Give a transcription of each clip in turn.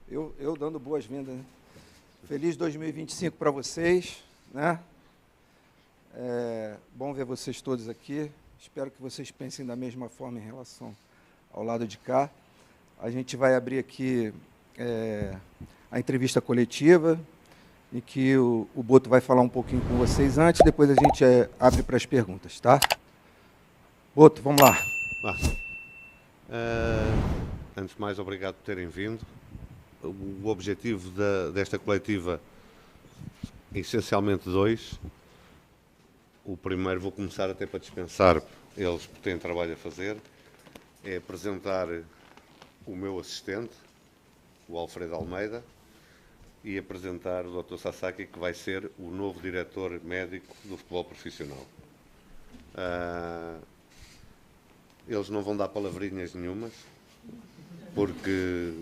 Eu dando boas-vindas, né? Feliz 2025 para vocês, né? Bom ver vocês todos aqui. Espero que vocês pensem da mesma forma em relação ao lado de cá. A gente vai abrir aqui a entrevista coletiva, em que o Boto vai falar um pouquinho com vocês antes, depois a gente abre para as perguntas, tá? Boto, vamos lá. Antes de mais, obrigado por terem vindo. O objetivo desta coletiva é essencialmente dois. O primeiro, vou começar até para dispensar eles, porque têm trabalho a fazer, é apresentar o meu assistente, o Alfredo Almeida, e apresentar o Dr. Sasaki, que vai ser o novo diretor médico do futebol profissional. Eles não vão dar palavrinhas nenhumas, porque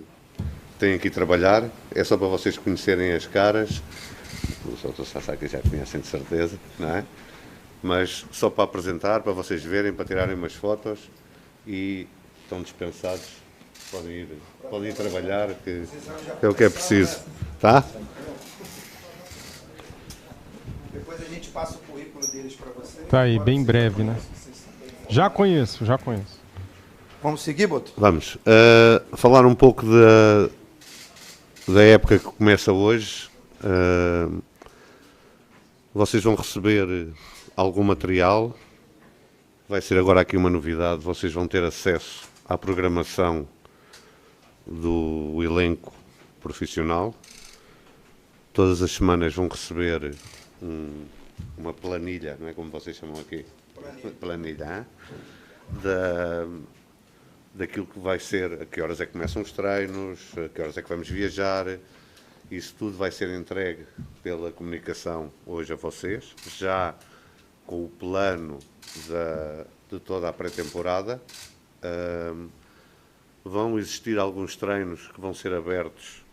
têm que ir trabalhar. É só para vocês conhecerem as caras. O Dr. Sasaki já conhecem de certeza, não é? Mas só para apresentar, para vocês verem, para tirarem umas fotos, e estão dispensados. Podem ir trabalhar, que é o que é preciso. Tá? Depois a gente passa o currículo deles para vocês. Tá aí, bem breve, né? Já conheço. Vamos seguir, Boto? Vamos. Falar um pouco da época que começa hoje. Vocês vão receber algum material. Vai ser agora aqui uma novidade. Vocês vão ter acesso à programação do elenco profissional. Todas as semanas vão receber uma planilha, não é como vocês chamam aqui? Planilha. Daquilo que vai ser, a que horas é que começam os treinos, a que horas é que vamos viajar. Isso tudo vai ser entregue pela comunicação hoje a vocês, já com o plano de toda a pré-temporada. Vão existir alguns treinos que vão ser abertos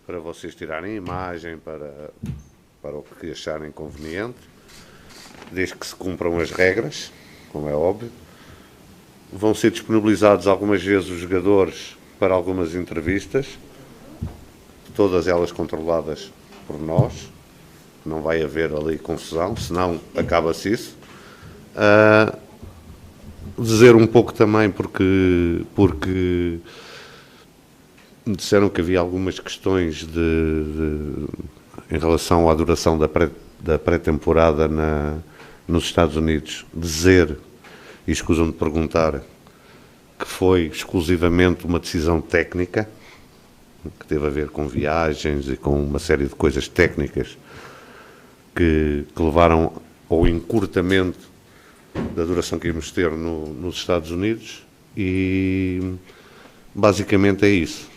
para vocês tirarem imagem, para o que acharem conveniente, desde que se cumpram as regras, como é óbvio. Vão ser disponibilizados algumas vezes os jogadores para algumas entrevistas, todas elas controladas por nós. Não vai haver ali confusão, senão acaba-se isso. Dizer um pouco também, porque disseram que havia algumas questões em relação à duração da pré-temporada nos Estados Unidos. Dizer, e escusam de perguntar, que foi exclusivamente uma decisão técnica, que teve a ver com viagens e com uma série de coisas técnicas que levaram ao encurtamento da duração que íamos ter nos Estados Unidos, e basicamente é isso.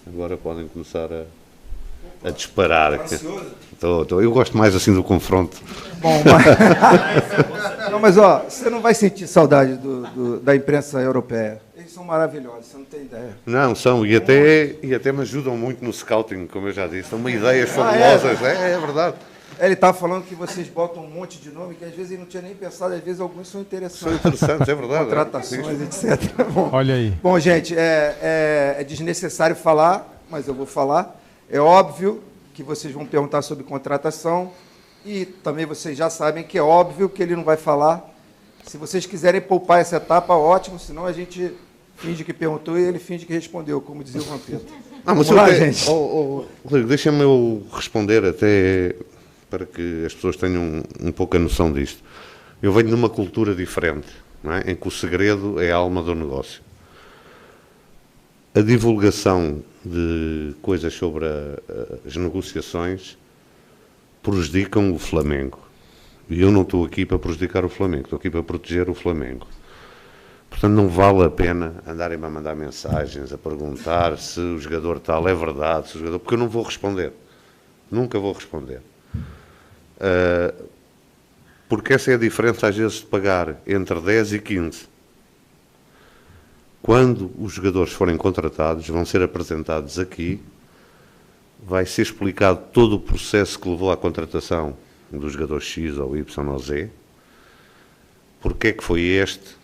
Agora podem começar a disparar. Eu gosto mais assim do confronto. Bom, mas você não vai sentir saudade da imprensa europeia. Eles são maravilhosos, você não tem ideia. Não, são, e até me ajudam muito no scouting, como eu já disse. São ideias fabulosas, é verdade. Ele estava falando que vocês botam um monte de nome que às vezes ele não tinha nem pensado, às vezes alguns são interessantes. São interessantes, é verdade. Contratações, etc. Bom, Olha aí. Bom, gente, é desnecessário falar, mas eu vou falar. É óbvio que vocês vão perguntar sobre contratação, e também vocês já sabem que é óbvio que ele não vai falar. Se vocês quiserem poupar essa etapa, ótimo, senão a gente finge que perguntou e ele finge que respondeu, como dizia o Vampeta. Mas vamos lá, gente. Rodrigo, deixa-me eu responder até para que as pessoas tenham um pouco a noção disto. Eu venho de uma cultura diferente, não é? Em que o segredo é a alma do negócio. A divulgação de coisas sobre as negociações prejudicam o Flamengo. E eu não estou aqui para prejudicar o Flamengo, estou aqui para proteger o Flamengo. Portanto, não vale a pena andarem-me a mandar mensagens, a perguntar se o jogador tal é verdade, porque eu não vou responder. Nunca vou responder. Porque essa é a diferença, às vezes, de pagar entre 10 e 15. Quando os jogadores forem contratados, vão ser apresentados aqui, vai ser explicado todo o processo que levou à contratação do jogador X ou Y ou Z, porque é que foi este,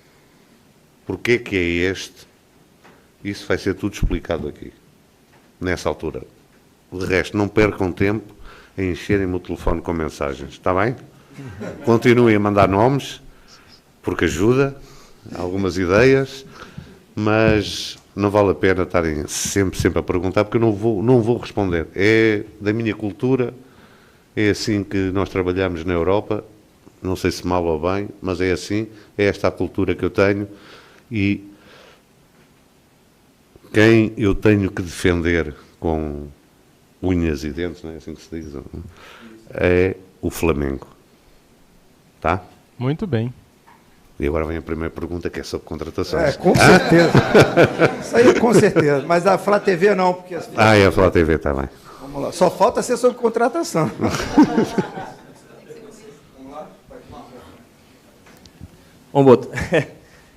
porque é que é este, isso vai ser tudo explicado aqui. nessa altura. De resto, não percam tempo em encherem-me o telefone com mensagens, está bem? Continuem a mandar nomes, porque ajuda, algumas ideias, mas não vale a pena estarem sempre a perguntar, porque eu não vou responder. É da minha cultura, é assim que nós trabalhamos na Europa, não sei se mal ou bem, mas é assim, é esta a cultura que eu tenho, e quem eu tenho que defender com unhas e dentes, não é assim que se diz, é o Flamengo. Tá? Muito bem. E agora vem a primeira pergunta, que é sobre contratações. Com certeza. Isso aí com certeza. Mas a Flá TV não, porque... É a Flá TV, está bem. Vamos lá. Só falta ser sobre contratação. Bom, Boto,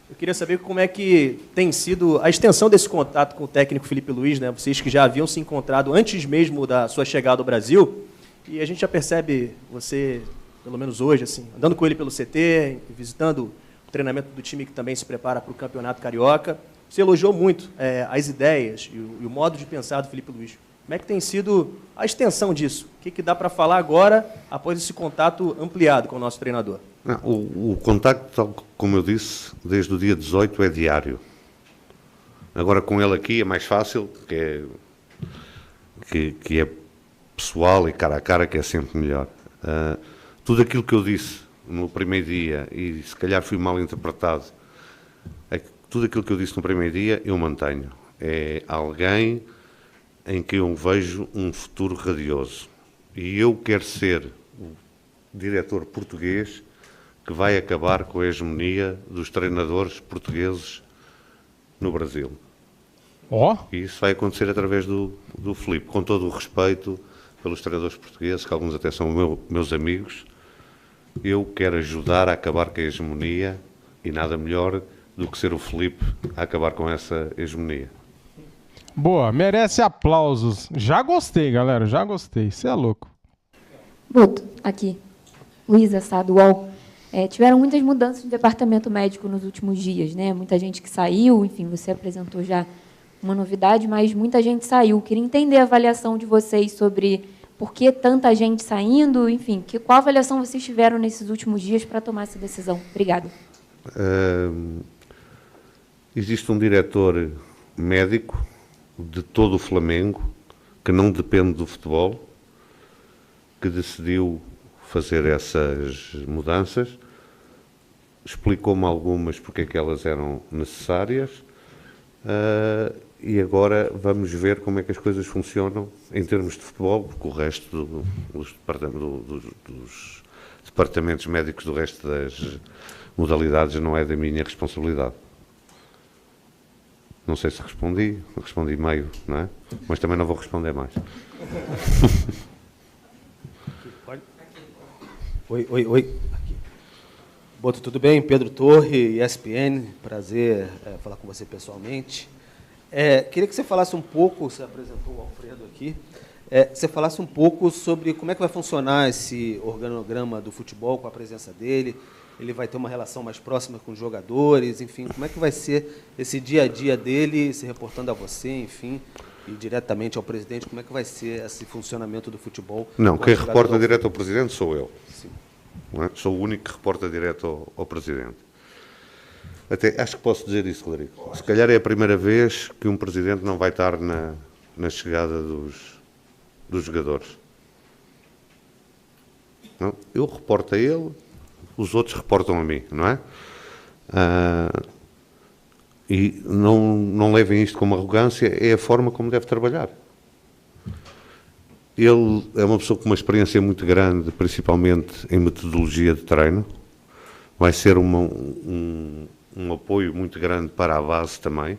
eu queria saber como é que tem sido a extensão desse contato com o técnico Felipe Luiz, né? Vocês que já haviam se encontrado antes mesmo da sua chegada ao Brasil, e a gente já percebe você, pelo menos hoje, assim, andando com ele pelo CT, visitando o treinamento do time que também se prepara para o Campeonato Carioca. Você elogiou muito as ideias e o modo de pensar do Felipe Luiz. Como é que tem sido a extensão disso? O que dá para falar agora, após esse contato ampliado com o nosso treinador? O contacto, tal como eu disse, desde o dia 18 é diário. Agora com ele aqui é mais fácil, que é pessoal e cara a cara, que é sempre melhor. Tudo aquilo que eu disse no primeiro dia, e se calhar fui mal interpretado, tudo aquilo que eu disse no primeiro dia eu mantenho. É alguém em que eu vejo um futuro radioso. E eu quero ser o diretor português que vai acabar com a hegemonia dos treinadores portugueses no Brasil. E isso vai acontecer através do Filipe, com todo o respeito pelos treinadores portugueses, que alguns até são meus amigos. Eu quero ajudar a acabar com a hegemonia, e nada melhor do que ser o Filipe a acabar com essa hegemonia. Boa, merece aplausos. Já gostei, galera, já gostei. Você é louco. Boto, aqui. Luísa Sadual. Tiveram muitas mudanças no departamento médico nos últimos dias, né? Muita gente que saiu, enfim, você apresentou já uma novidade, mas muita gente saiu. Queria entender a avaliação de vocês sobre por que tanta gente saindo, enfim, qual avaliação vocês tiveram nesses últimos dias para tomar essa decisão? Obrigada. Existe um diretor médico de todo o Flamengo, que não depende do futebol, que decidiu fazer essas mudanças, explicou-me algumas porque é que elas eram necessárias, e agora vamos ver como é que as coisas funcionam em termos de futebol, porque o resto dos departamentos médicos do resto das modalidades não é da minha responsabilidade. Não sei se respondi meio, não é? Mas também não vou responder mais. Oi. Aqui. Boto, tudo bem? Pedro Torre, ESPN, prazer falar com você pessoalmente. Queria que você falasse um pouco, você apresentou o Alfredo aqui, você falasse um pouco sobre como é que vai funcionar esse organograma do futebol com a presença dele. Ele vai ter uma relação mais próxima com os jogadores, enfim, como é que vai ser esse dia a dia dele, se reportando a você, enfim, e diretamente ao presidente, como é que vai ser esse funcionamento do futebol? Não, quem reporta direto ao presidente sou eu. Sim. Não é? Sou o único que reporta direto ao presidente. Até acho que posso dizer isso, Clarico. Se calhar é a primeira vez que um presidente não vai estar na chegada dos jogadores. Não? Eu reporto a ele, os outros reportam a mim, não é? E não levem isto como arrogância, é a forma como deve trabalhar. Ele é uma pessoa com uma experiência muito grande, principalmente em metodologia de treino. Vai ser um apoio muito grande para a base também.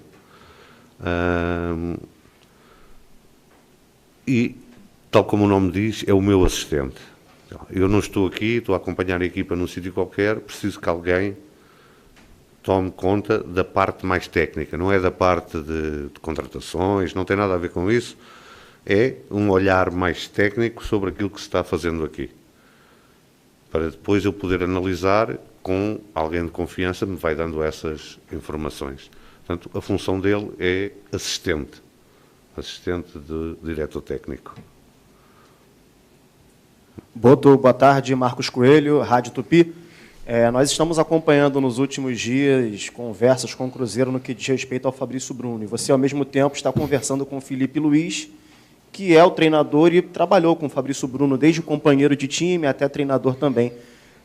E, tal como o nome diz, é o meu assistente. Eu não estou aqui, estou a acompanhar a equipa num sítio qualquer, preciso que alguém tome conta da parte mais técnica, não é da parte de contratações, não tem nada a ver com isso, é um olhar mais técnico sobre aquilo que se está fazendo aqui. Para depois eu poder analisar com alguém de confiança, me vai dando essas informações. Portanto, a função dele é assistente, assistente de diretor técnico. Boa tarde, Marcos Coelho, Rádio Tupi. Nós estamos acompanhando nos últimos dias conversas com o Cruzeiro no que diz respeito ao Fabrício Bruno. E você, ao mesmo tempo, está conversando com o Felipe Luiz, que é o treinador e trabalhou com o Fabrício Bruno desde companheiro de time até treinador também.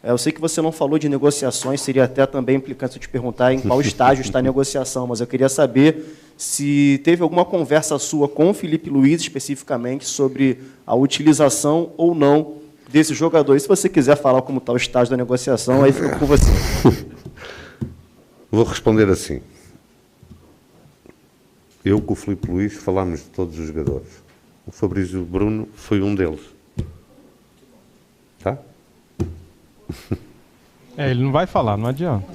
Eu sei que você não falou de negociações, seria até também implicante eu te perguntar em qual estágio está a negociação, mas eu queria saber se teve alguma conversa sua com o Felipe Luiz, especificamente, sobre a utilização ou não desse jogador. E se você quiser falar como está o estágio da negociação, aí fica com você. Vou responder assim. Eu com o Filipe Luiz falámos de todos os jogadores. O Fabrício Bruno foi um deles. Tá? Ele não vai falar, não adianta.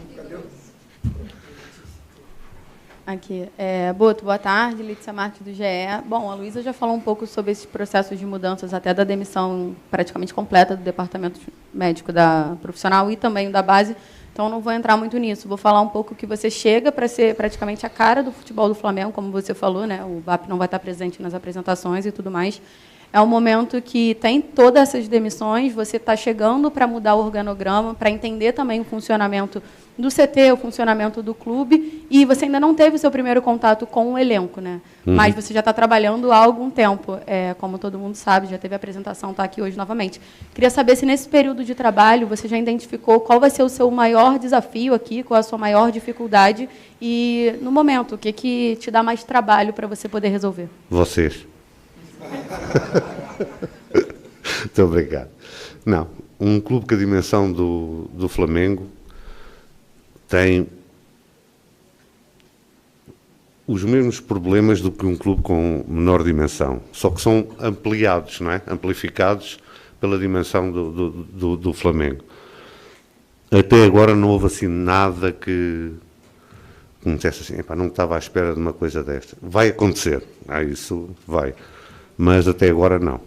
Aqui. Boa tarde, Letícia Marques do GE. Bom, a Luísa já falou um pouco sobre esses processos de mudanças, até da demissão praticamente completa do departamento médico da profissional e também da base, então não vou entrar muito nisso. Vou falar um pouco que você chega para ser praticamente a cara do futebol do Flamengo, como você falou, né? O BAP não vai estar presente nas apresentações e tudo mais. É um momento que tem todas essas demissões, você está chegando para mudar o organograma, para entender também o funcionamento do CT, o funcionamento do clube, e você ainda não teve o seu primeiro contato com o elenco, né? Mas você já está trabalhando há algum tempo, como todo mundo sabe, já teve a apresentação, está aqui hoje novamente. Queria saber se nesse período de trabalho você já identificou qual vai ser o seu maior desafio aqui, qual a sua maior dificuldade, e no momento, o que te dá mais trabalho para você poder resolver? Vocês. Muito obrigado. Não, um clube com a dimensão do Flamengo tem os mesmos problemas do que um clube com menor dimensão, só que são ampliados, não é? Amplificados pela dimensão do Flamengo. Até agora não houve assim nada que me dissesse assim, não estava à espera de uma coisa desta. Vai acontecer, isso vai. Mas até agora não.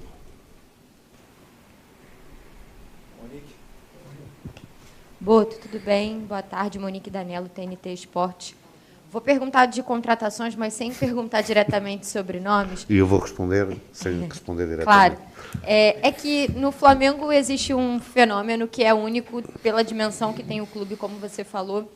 Boto, tudo bem? Boa tarde, Monique Danello, TNT Esporte. Vou perguntar de contratações, mas sem perguntar diretamente sobre nomes. E eu vou responder sem responder diretamente. Claro. É que no Flamengo existe um fenômeno que é único pela dimensão que tem o clube, como você falou.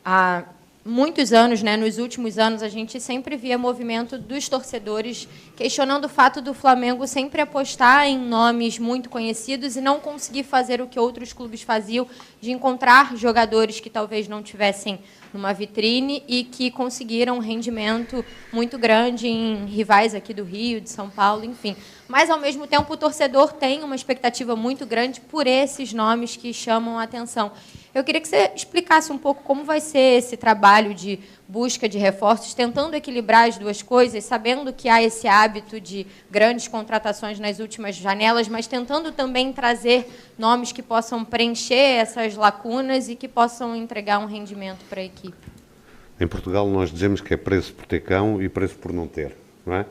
Há muitos anos, né, nos últimos anos, a gente sempre via movimento dos torcedores questionando o fato do Flamengo sempre apostar em nomes muito conhecidos e não conseguir fazer o que outros clubes faziam, de encontrar jogadores que talvez não tivessem numa vitrine e que conseguiram um rendimento muito grande em rivais aqui do Rio, de São Paulo, enfim. Mas, ao mesmo tempo, o torcedor tem uma expectativa muito grande por esses nomes que chamam a atenção. Eu queria que você explicasse um pouco como vai ser esse trabalho de busca de reforços, tentando equilibrar as duas coisas, sabendo que há esse hábito de grandes contratações nas últimas janelas, mas tentando também trazer nomes que possam preencher essas lacunas e que possam entregar um rendimento para a equipe. Em Portugal nós dizemos que é preço por ter cão e preço por não ter, não é?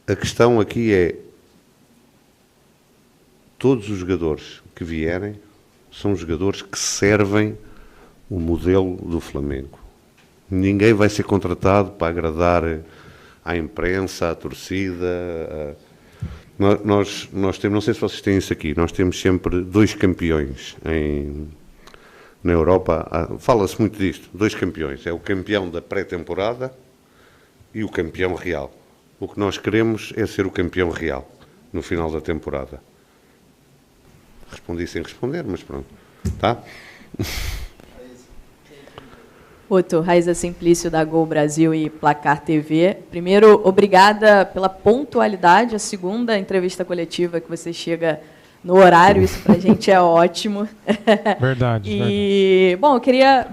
A questão aqui é todos os jogadores que vierem são jogadores que servem o modelo do Flamengo. Ninguém vai ser contratado para agradar à imprensa, à torcida. Nós temos, não sei se vocês têm isso aqui, nós temos sempre 2 campeões na Europa. Fala-se muito disto, 2 campeões. É o campeão da pré-temporada e o campeão real. O que nós queremos é ser o campeão real no final da temporada. Respondi sem responder, mas pronto. Tá? Boto, Raiza Simplício, da Gol Brasil e Placar TV. Primeiro, obrigada pela pontualidade, a segunda entrevista coletiva que você chega no horário, isso para a gente é ótimo. Verdade. E, bom, eu queria...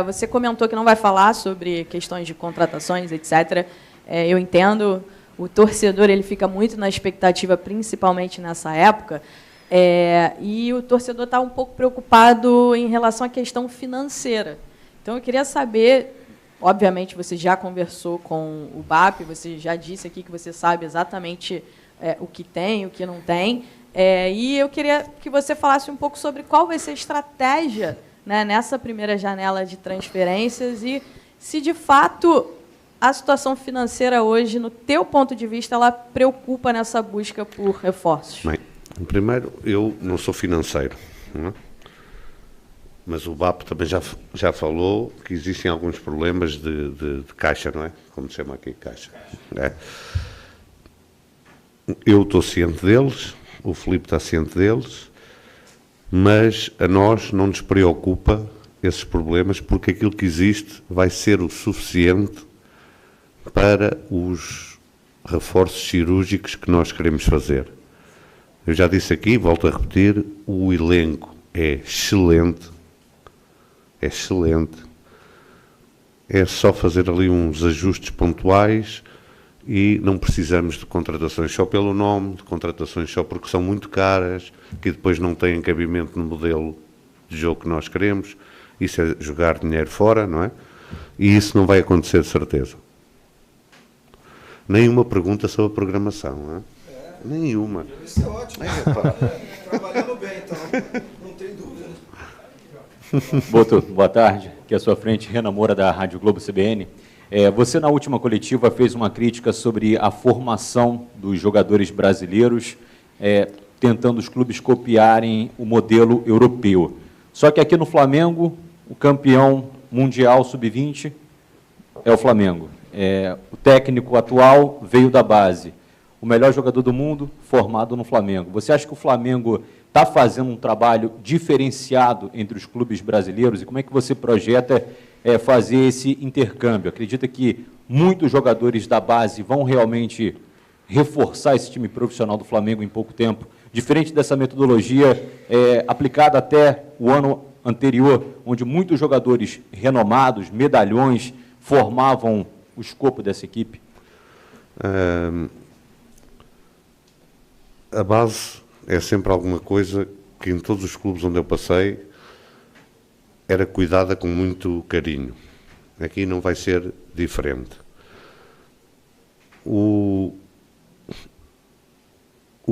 você comentou que não vai falar sobre questões de contratações, etc. Eu entendo, o torcedor ele fica muito na expectativa, principalmente nessa época, e o torcedor está um pouco preocupado em relação à questão financeira. Então, eu queria saber, obviamente, você já conversou com o BAP, você já disse aqui que você sabe exatamente o que tem, o que não tem, e eu queria que você falasse um pouco sobre qual vai ser a estratégia, né, nessa primeira janela de transferências e se de fato a situação financeira hoje, no teu ponto de vista, ela preocupa nessa busca por reforços. Bem, primeiro, eu não sou financeiro, não é? Mas o BAP também já falou que existem alguns problemas de caixa, não é? Como se chama aqui, caixa. É. Eu estou ciente deles, o Filipe está ciente deles, mas a nós não nos preocupa esses problemas, porque aquilo que existe vai ser o suficiente para os reforços cirúrgicos que nós queremos fazer. Eu já disse aqui, volto a repetir, o elenco é excelente. É excelente. É só fazer ali uns ajustes pontuais e não precisamos de contratações só pelo nome, de contratações só porque são muito caras, que depois não têm cabimento no modelo de jogo que nós queremos. Isso é jogar dinheiro fora, não é? E isso não vai acontecer de certeza. Nenhuma pergunta sobre a programação, não é? Nenhuma. Isso é ótimo. Trabalhando bem, então. Não tem dúvida. Boto, boa tarde. Aqui à sua frente, Renan Moura, da Rádio Globo CBN. Você, na última coletiva, fez uma crítica sobre a formação dos jogadores brasileiros, tentando os clubes copiarem o modelo europeu. Só que aqui no Flamengo, o campeão mundial sub-20 é o Flamengo. O técnico atual veio da base. O melhor jogador do mundo formado no Flamengo. Você acha que o Flamengo está fazendo um trabalho diferenciado entre os clubes brasileiros? E como é que você projeta fazer esse intercâmbio? Acredita que muitos jogadores da base vão realmente reforçar esse time profissional do Flamengo em pouco tempo? Diferente dessa metodologia aplicada até o ano anterior, onde muitos jogadores renomados, medalhões, formavam o escopo dessa equipe? A base é sempre alguma coisa que em todos os clubes onde eu passei era cuidada com muito carinho. Aqui não vai ser diferente. O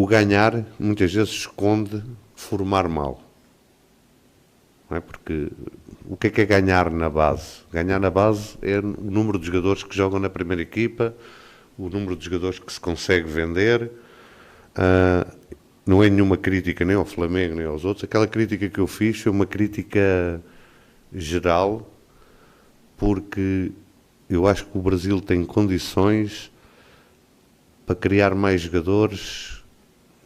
ganhar muitas vezes esconde formar mal. Não é? Porque o que é ganhar na base? Ganhar na base é o número de jogadores que jogam na primeira equipa, o número de jogadores que se consegue vender. Não é nenhuma crítica nem ao Flamengo nem aos outros. Aquela crítica que eu fiz foi uma crítica geral, porque eu acho que o Brasil tem condições para criar mais jogadores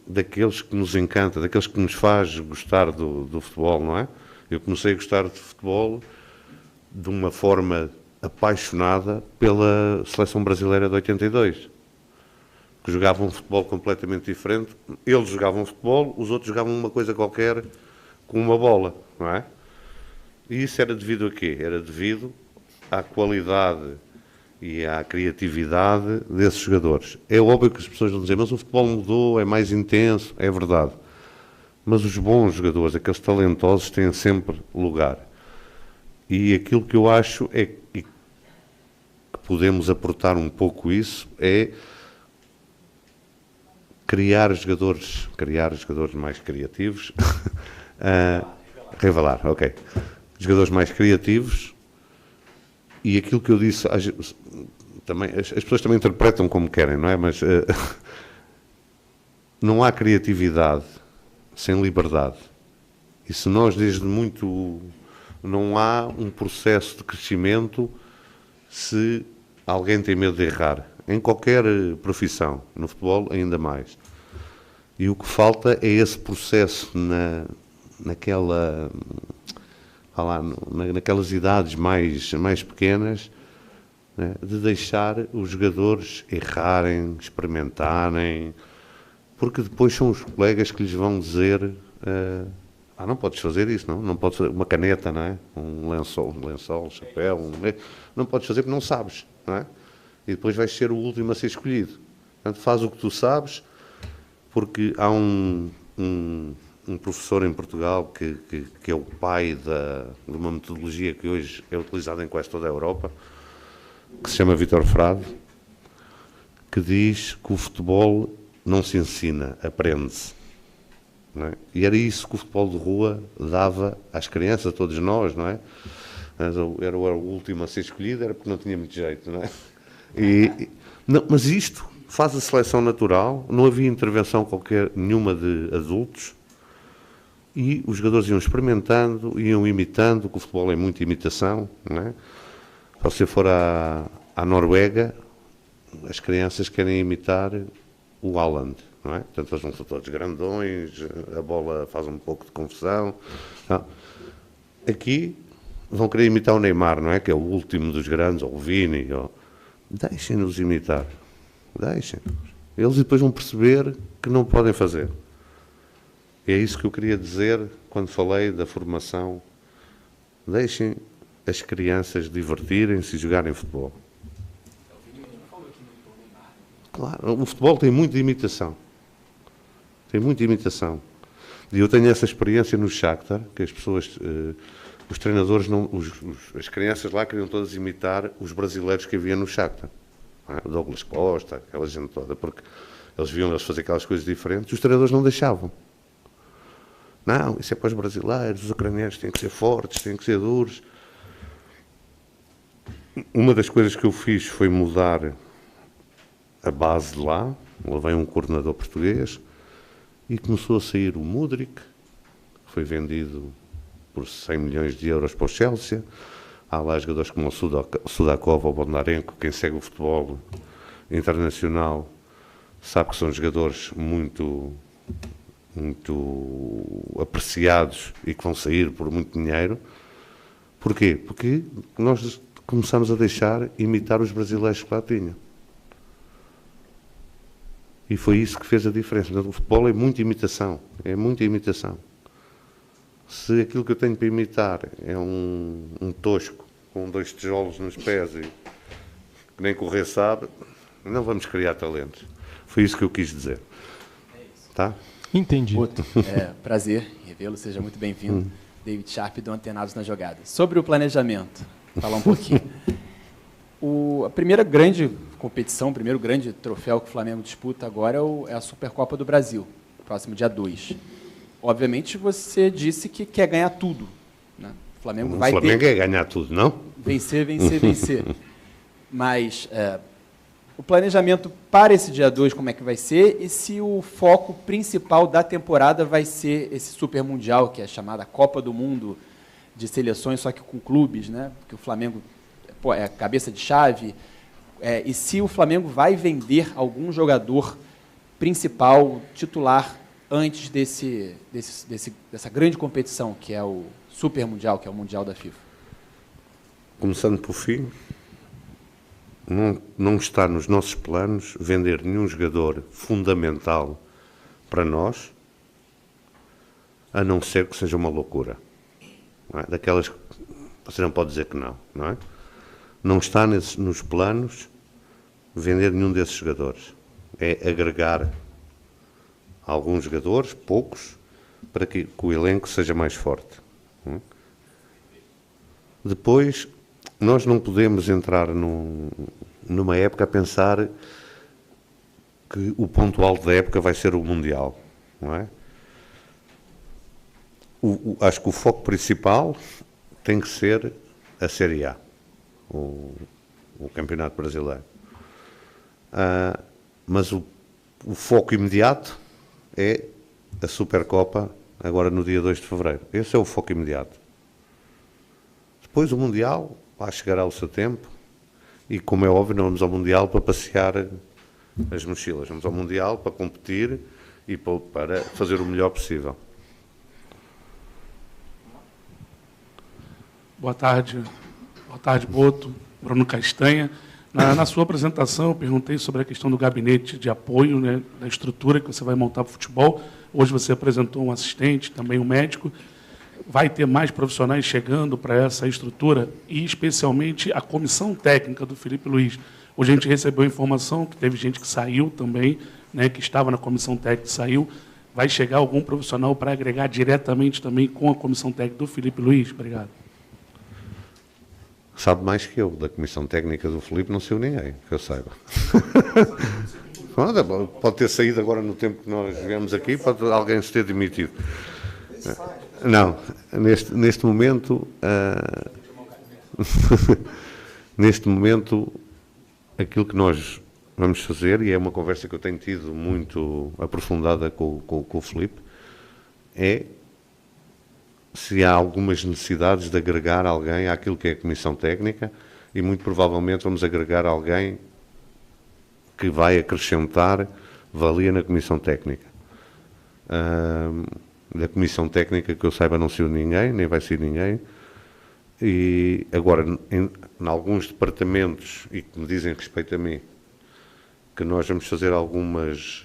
daqueles que nos encanta, daqueles que nos faz gostar do futebol, não é? Eu comecei a gostar de futebol de uma forma apaixonada pela seleção brasileira de 82, que jogavam um futebol completamente diferente. Eles jogavam futebol, os outros jogavam uma coisa qualquer com uma bola, não é? E isso era devido a quê? Era devido à qualidade e à criatividade desses jogadores. É óbvio que as pessoas vão dizer, mas o futebol mudou, é mais intenso, é verdade. Mas os bons jogadores, aqueles talentosos, têm sempre lugar. E aquilo que eu acho é que podemos aportar um pouco isso, é criar jogadores mais criativos, revelar, ok. Jogadores mais criativos, e aquilo que eu disse, também, as pessoas também interpretam como querem, não é? Mas não há criatividade sem liberdade. E se nós desde muito... Não há um processo de crescimento se alguém tem medo de errar. Em qualquer profissão, no futebol ainda mais. E o que falta é esse processo naquelas idades mais pequenas, né, de deixar os jogadores errarem, experimentarem, porque depois são os colegas que lhes vão dizer não podes fazer isso, não podes fazer uma caneta, não é? Um lençol, chapéu, não podes fazer porque não sabes, não é? E depois vais ser o último a ser escolhido. Portanto, faz o que tu sabes, porque há um professor em Portugal que é o pai de uma metodologia que hoje é utilizada em quase toda a Europa, que se chama Vítor Frade, que diz que o futebol não se ensina, aprende-se. Não é? E era isso que o futebol de rua dava às crianças, a todos nós, não é? Mas eu era o último a ser escolhido, era porque não tinha muito jeito, não é? Não, mas isto faz a seleção natural, não havia intervenção nenhuma de adultos, e os jogadores iam experimentando, iam imitando, que o futebol é muita imitação, não é? Se você for à Noruega, as crianças querem imitar o Haaland, não é? Portanto, eles não são todos grandões, a bola faz um pouco de confusão. Não. Aqui vão querer imitar o Neymar, não é? Que é o último dos grandes, ou o Vini. Deixem-nos imitar. Deixem-nos. Eles depois vão perceber que não podem fazer. E é isso que eu queria dizer quando falei da formação. Deixem as crianças divertirem-se e jogarem futebol. Claro, o futebol tem muita imitação. Tem muita imitação. E eu tenho essa experiência no Shakhtar, que as pessoas, os treinadores, as crianças lá queriam todas imitar os brasileiros que havia no Shakhtar. O Douglas Costa, aquela gente toda, porque eles viam eles fazer aquelas coisas diferentes, e os treinadores não deixavam. Não, isso é para os brasileiros, os ucranianos têm que ser fortes, têm que ser duros. Uma das coisas que eu fiz foi mudar a base de lá, levei um coordenador português e começou a sair o Mudryk, foi vendido por 100 milhões de euros para o Chelsea. Há lá jogadores como o Sudakov ou o Bondarenko, quem segue o futebol internacional sabe que são jogadores muito apreciados e que vão sair por muito dinheiro. Porquê? Porque nós começamos a deixar imitar os brasileiros que lá tinham. E foi isso que fez a diferença. O futebol é muita imitação. É muita imitação. Se aquilo que eu tenho para imitar é um tosco com 2 tijolos nos pés e que nem correr sabe, não vamos criar talentos. Foi isso que eu quis dizer. Tá? Entendi. Boto, prazer revê-lo, seja muito bem-vindo. David Sharp, do Antenados na Jogada. Sobre o planejamento, falar um pouquinho. A primeira grande competição, o primeiro grande troféu que o Flamengo disputa agora é a Supercopa do Brasil, próximo dia 2. Obviamente, você disse que quer ganhar tudo. Né? O Flamengo quer ganhar tudo, não? Vencer, vencer, vencer. Mas o planejamento para esse dia 2, como é que vai ser? E se o foco principal da temporada vai ser esse Super Mundial, que é chamada Copa do Mundo de seleções, só que com clubes, né? Porque o Flamengo é cabeça de chave. E se o Flamengo vai vender algum jogador principal, titular, antes dessa grande competição, que é o Super Mundial, que é o Mundial da FIFA? Começando por fim, não está nos nossos planos vender nenhum jogador fundamental para nós, a não ser que seja uma loucura. Não é? Daquelas que você não pode dizer que não é? Não está nos planos vender nenhum desses jogadores. É agregar alguns jogadores, poucos, para que o elenco seja mais forte. Depois, nós não podemos entrar numa época a pensar que o ponto alto da época vai ser o Mundial, não é? Acho que o foco principal tem que ser a Série A, o Campeonato Brasileiro. Mas o foco imediato é a Supercopa, agora no dia 2 de fevereiro. Esse é o foco imediato. Depois o Mundial, lá chegará o seu tempo, e como é óbvio, não vamos ao Mundial para passear as mochilas, vamos ao Mundial para competir e para fazer o melhor possível. Boa tarde, Boto, Bruno Castanha. Na sua apresentação, eu perguntei sobre a questão do gabinete de apoio, né, da estrutura que você vai montar para o futebol. Hoje você apresentou um assistente, também um médico. Vai ter mais profissionais chegando para essa estrutura e, especialmente, a comissão técnica do Felipe Luiz. Hoje a gente recebeu a informação que teve gente que saiu também, né, que estava na comissão técnica e saiu. Vai chegar algum profissional para agregar diretamente também com a comissão técnica do Felipe Luiz? Obrigado. Sabe mais que eu, da comissão técnica do Felipe, não saiu ninguém, que eu saiba. Pode ter saído agora no tempo que nós vivemos aqui, pode alguém se ter demitido. Não, neste momento, neste momento, aquilo que nós vamos fazer, e é uma conversa que eu tenho tido muito aprofundada com o Filipe, é se há algumas necessidades de agregar alguém àquilo que é a Comissão Técnica, e muito provavelmente vamos agregar alguém que vai acrescentar valia na Comissão Técnica. Da Comissão Técnica, que eu saiba, não saiu ninguém, nem vai ser ninguém. E agora, em alguns departamentos, e que me dizem respeito a mim, que nós vamos fazer algumas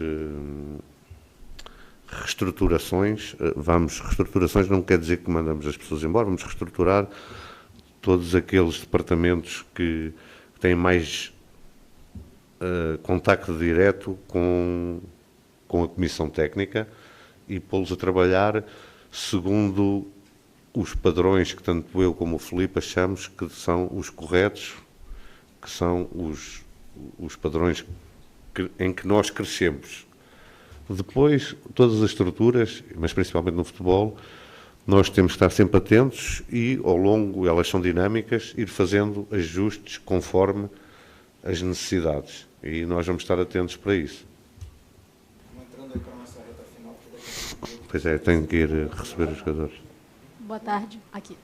reestruturações. Reestruturações não quer dizer que mandamos as pessoas embora, vamos reestruturar todos aqueles departamentos que têm mais contacto direto com a Comissão Técnica e pô-los a trabalhar segundo os padrões que tanto eu como o Filipe achamos que são os corretos, que são os padrões em que nós crescemos. Depois, todas as estruturas, mas principalmente no futebol, nós temos que estar sempre atentos e, ao longo, elas são dinâmicas, ir fazendo ajustes conforme as necessidades. E nós vamos estar atentos para isso. Pois é, tenho que ir receber os jogadores. Boa tarde, aqui.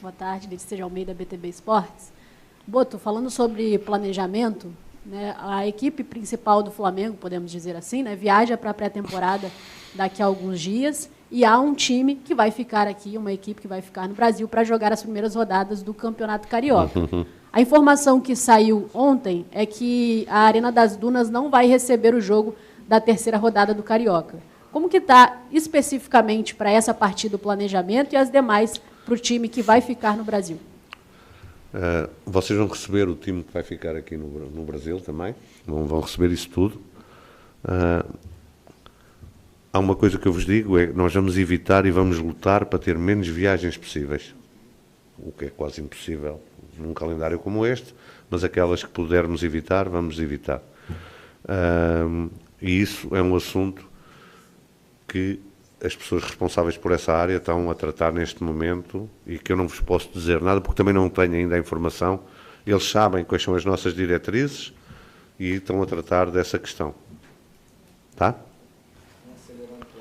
Boa tarde, Letícia de Almeida, BTB Esportes. Boto, falando sobre planejamento, né, a equipe principal do Flamengo, podemos dizer assim, né, viaja para a pré-temporada daqui a alguns dias e há um time que vai ficar aqui, uma equipe que vai ficar no Brasil para jogar as primeiras rodadas do Campeonato Carioca. A informação que saiu ontem é que a Arena das Dunas não vai receber o jogo da terceira rodada do Carioca. Como que está especificamente para essa partida o planejamento e as demais para o time que vai ficar no Brasil? Vocês vão receber o time que vai ficar aqui no Brasil também, vão receber isso tudo. Há uma coisa que eu vos digo, é que nós vamos evitar e vamos lutar para ter menos viagens possíveis, o que é quase impossível num calendário como este, mas aquelas que pudermos evitar, vamos evitar. E isso é um assunto que as pessoas responsáveis por essa área estão a tratar neste momento e que eu não vos posso dizer nada, porque também não tenho ainda a informação. Eles sabem quais são as nossas diretrizes e estão a tratar dessa questão. Tá?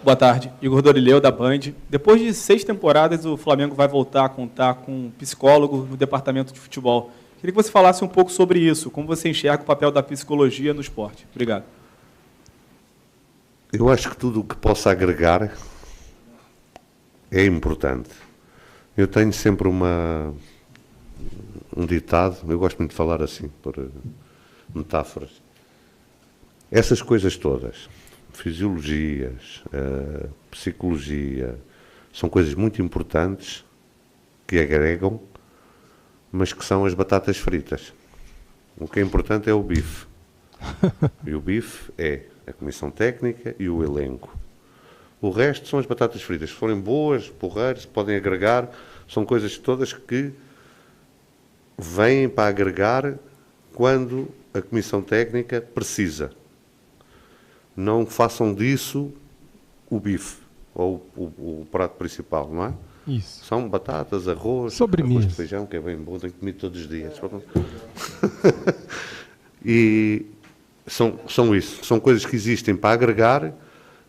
Boa tarde, Igor Dorileu, da Band. Depois de 6 temporadas, o Flamengo vai voltar a contar com um psicólogo no departamento de futebol. Queria que você falasse um pouco sobre isso, como você enxerga o papel da psicologia no esporte. Obrigado. Eu acho que tudo o que possa agregar é importante. Eu tenho sempre um ditado, eu gosto muito de falar assim, por metáforas. Essas coisas todas, fisiologias, psicologia, são coisas muito importantes que agregam, mas que são as batatas fritas. O que é importante é o bife. E o bife é a comissão técnica e o elenco. O resto são as batatas fritas. Se forem boas, porreiras, podem agregar, são coisas todas que vêm para agregar quando a comissão técnica precisa. Não façam disso o bife, ou o prato principal, não é? Isso. São batatas, arroz de feijão, que é bem bom, tenho comido todos os dias. E são isso, são coisas que existem para agregar,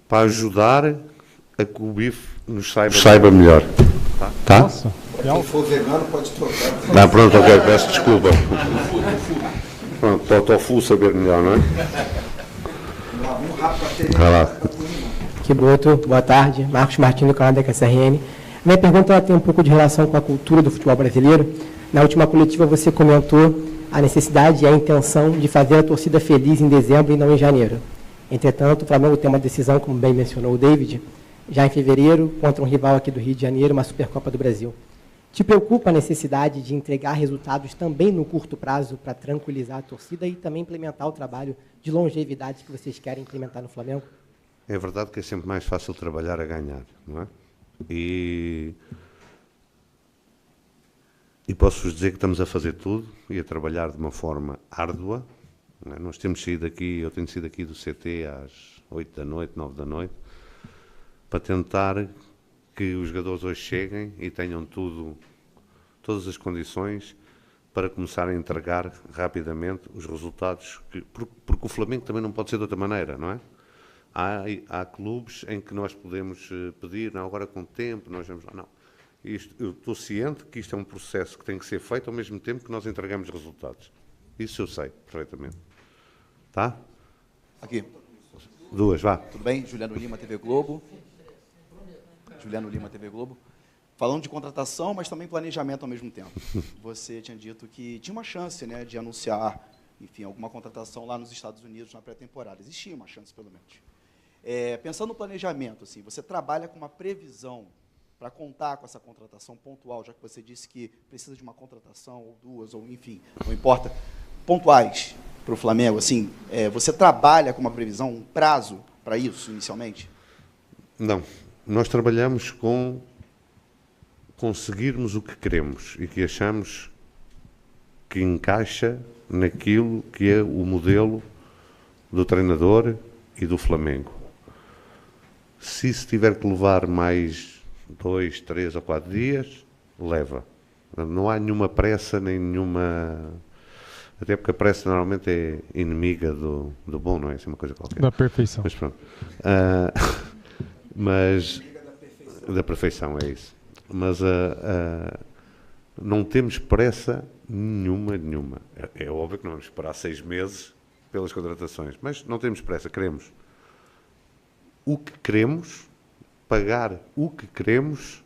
para ajudar a que o bife nos saiba melhor. Tá? Nossa. Se for vegano, pode trocar. Não, pronto, ok, peço desculpa. Pronto, para o tofu saber melhor, não é? Vai lá. Que Boto, boa tarde. Marcos Martins, do canal da KSRN. Minha pergunta tem um pouco de relação com a cultura do futebol brasileiro. Na última coletiva você comentou a necessidade e a intenção de fazer a torcida feliz em dezembro e não em janeiro. Entretanto, o Flamengo tem uma decisão, como bem mencionou o David, já em fevereiro, contra um rival aqui do Rio de Janeiro, uma Supercopa do Brasil. Te preocupa a necessidade de entregar resultados também no curto prazo para tranquilizar a torcida e também implementar o trabalho de longevidade que vocês querem implementar no Flamengo? É verdade que é sempre mais fácil trabalhar a ganhar, não é? E posso-vos dizer que estamos a fazer tudo e a trabalhar de uma forma árdua. Não é? Nós temos saído aqui, eu tenho saído aqui do CT às 8 da noite, 9 da noite, para tentar que os jogadores hoje cheguem e tenham tudo todas as condições para começar a entregar rapidamente os resultados, porque o Flamengo também não pode ser de outra maneira, não é? Há clubes em que nós podemos pedir, não, agora com tempo, nós vamos lá, não. Eu estou ciente que isto é um processo que tem que ser feito ao mesmo tempo que nós entregamos resultados. Isso eu sei perfeitamente. Tá? Aqui. Duas, vá. Tudo bem? Juliano Lima, TV Globo. Juliano Lima, TV Globo. Falando de contratação, mas também planejamento ao mesmo tempo. Você tinha dito que tinha uma chance, né, de anunciar, enfim, alguma contratação lá nos Estados Unidos na pré-temporada. Existia uma chance, pelo menos. Pensando no planejamento, assim, você trabalha com uma previsão para contar com essa contratação pontual, já que você disse que precisa de uma contratação, ou duas, ou enfim, não importa, pontuais para o Flamengo, assim, você trabalha com uma previsão, um prazo para isso, inicialmente? Não. Nós trabalhamos com conseguirmos o que queremos e que achamos que encaixa naquilo que é o modelo do treinador e do Flamengo. Se isso tiver que levar mais 2, 3 ou 4 dias, leva. Não há nenhuma pressa, nem nenhuma... Até porque a pressa normalmente é inimiga do bom, não é? Isso é uma coisa qualquer. Da perfeição. Mas pronto. Mas... Da perfeição, é isso. Mas não temos pressa nenhuma. É óbvio que não vamos esperar 6 meses pelas contratações, mas não temos pressa, queremos o que queremos, pagar o que queremos,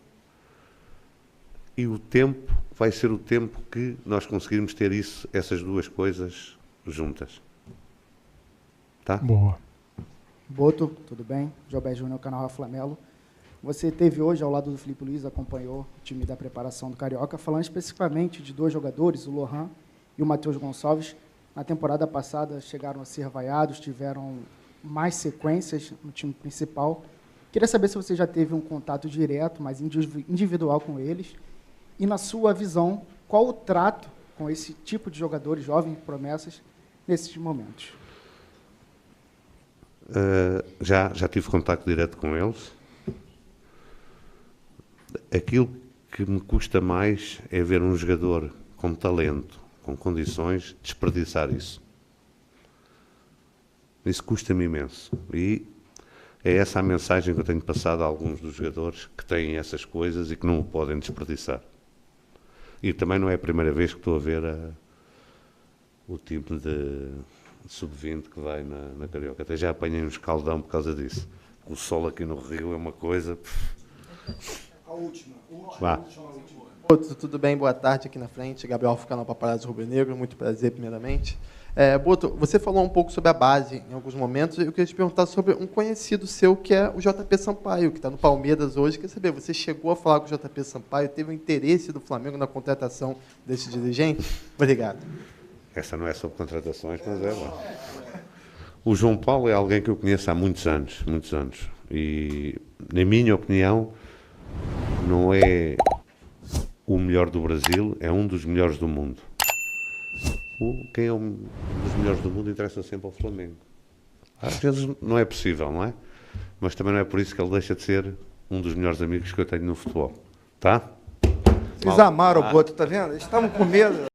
e o tempo vai ser o tempo que nós conseguirmos ter essas duas coisas juntas. Tá? Boa. Boto, tudo bem? Jobé Júnior, canal Rafa Flamelo. Você esteve hoje ao lado do Felipe Luiz, acompanhou o time da preparação do Carioca, falando especificamente de 2 jogadores, o Lohan e o Matheus Gonçalves. Na temporada passada chegaram a ser vaiados, tiveram mais sequências no time principal. Queria saber se você já teve um contato direto, mais individual com eles, e na sua visão, qual o trato com esse tipo de jogadores, jovens promessas, nesses momentos? Já tive contato direto com eles. Aquilo que me custa mais é ver um jogador com talento, com condições, desperdiçar isso. Isso custa-me imenso. E é essa a mensagem que eu tenho passado a alguns dos jogadores que têm essas coisas e que não o podem desperdiçar. E também não é a primeira vez que estou a ver o tipo de sub-20 que vai na Carioca. Até já apanhei um escaldão por causa disso. O sol aqui no Rio é uma coisa... A última. Vá. Boto, tudo bem? Boa tarde aqui na frente. Gabriel, canal Paparazzo Rubro Negro. Muito prazer, primeiramente. Boto, você falou um pouco sobre a base em alguns momentos. Eu queria te perguntar sobre um conhecido seu, que é o JP Sampaio, que está no Palmeiras hoje. Quer saber, você chegou a falar com o JP Sampaio? Teve um interesse do Flamengo na contratação desse dirigente? Obrigado. Essa não é sobre contratações, mas é bom. O João Paulo é alguém que eu conheço há muitos anos. E, na minha opinião, não é o melhor do Brasil, é um dos melhores do mundo. Quem é um dos melhores do mundo interessa sempre ao Flamengo. Às vezes não é possível, não é? Mas também não é por isso que ele deixa de ser um dos melhores amigos que eu tenho no futebol. Tá? Vocês amaram o Boto, tá vendo? Eles estavam com medo.